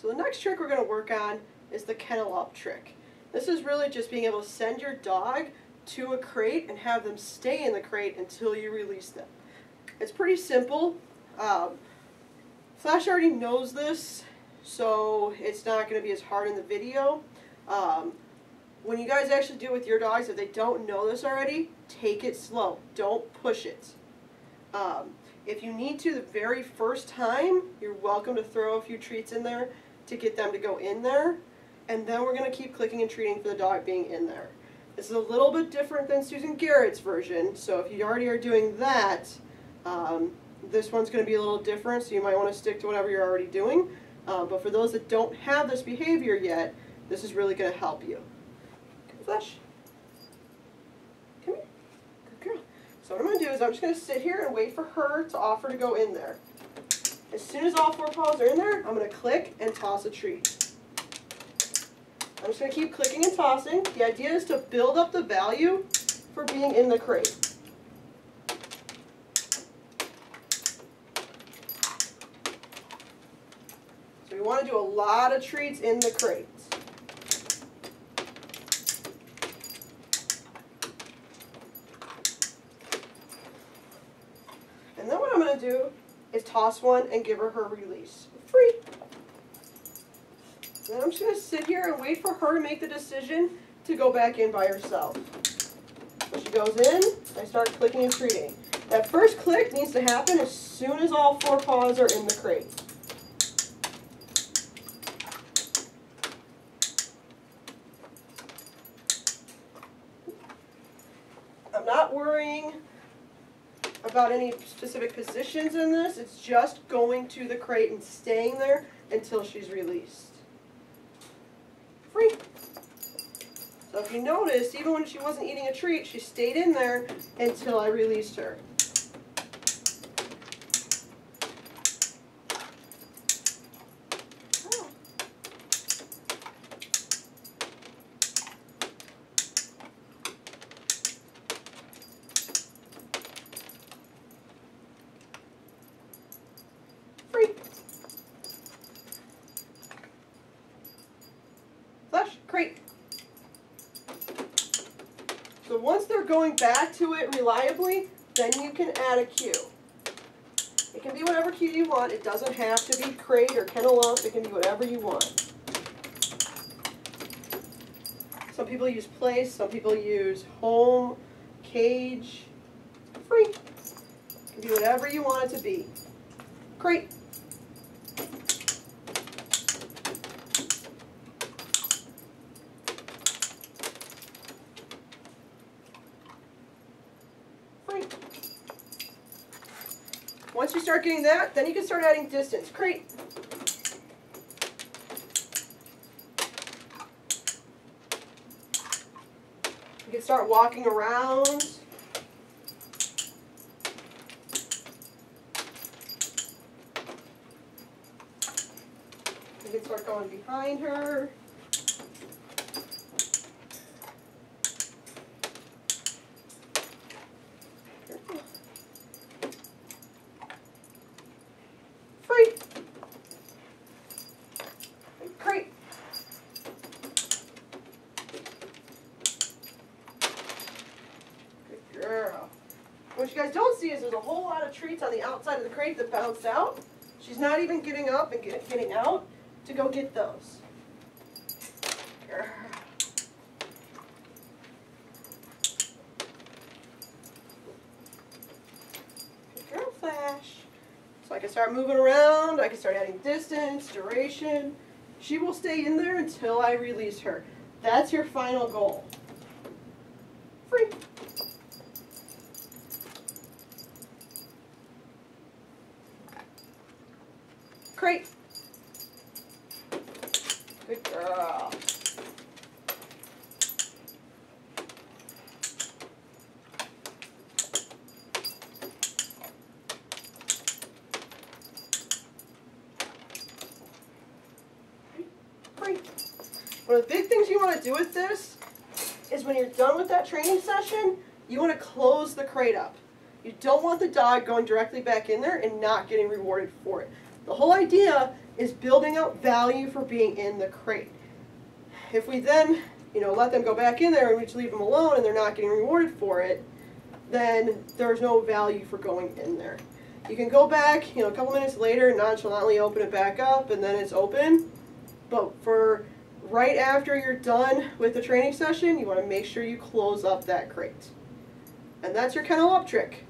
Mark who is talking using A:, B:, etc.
A: So the next trick we're going to work on is the Kennel Up trick. This is really just being able to send your dog to a crate and have them stay in the crate until you release them. It's pretty simple. Flash already knows this, so it's not going to be as hard in the video. When you guys actually do it with your dogs, if they don't know this already, take it slow. Don't push it. If you need to the very first time, you're welcome to throw a few treats in there to get them to go in there. And then we're going to keep clicking and treating for the dog being in there. This is a little bit different than Susan Garrett's version, so if you already are doing that, this one's going to be a little different, so you might want to stick to whatever you're already doing. But for those that don't have this behavior yet, this is really going to help you. Come, Flash. Come here. Good girl. So what I'm going to do is I'm just going to sit here and wait for her to offer to go in there. As soon as all 4 paws are in there, I'm going to click and toss a treat. I'm just going to keep clicking and tossing. The idea is to build up the value for being in the crate. So we want to do a lot of treats in the crate. And then what I'm going to do is toss one and give her release. Free. Then I'm just going to sit here and wait for her to make the decision to go back in by herself. When she goes in, I start clicking and treating. That first click needs to happen as soon as all 4 paws are in the crate. I'm not worrying about any specific positions in this. It's just going to the crate and staying there until she's released. Free. So if you noticed, even when she wasn't eating a treat, she stayed in there until I released her. Oh. Free. Flash, crate. So once they're going back to it reliably, then you can add a cue. It can be whatever cue you want. It doesn't have to be crate or Kennel Up. It can be whatever you want. Some people use place, some people use home, cage, free. It can be whatever you want it to be. Crate. Once you start getting that, then you can start adding distance. Crate. You can start walking around. You can start going behind her. Free. Crate. Good girl. What you guys don't see is there's a whole lot of treats on the outside of the crate that bounce out. She's not even getting up and getting out to go get those. Girl. Good girl, Flash. So I can start moving around, I can start adding distance, duration. She will stay in there until I release her. That's your final goal. Free. Crate. Good girl. One of the big things you want to do with this is when you're done with that training session, you want to close the crate up. You don't want the dog going directly back in there and not getting rewarded for it. The whole idea is building up value for being in the crate. If we then, let them go back in there and we just leave them alone and they're not getting rewarded for it, then there's no value for going in there. You can go back, a couple minutes later and nonchalantly open it back up and then it's open. But for right after you're done with the training session, you want to make sure you close up that crate. And that's your Kennel Up trick.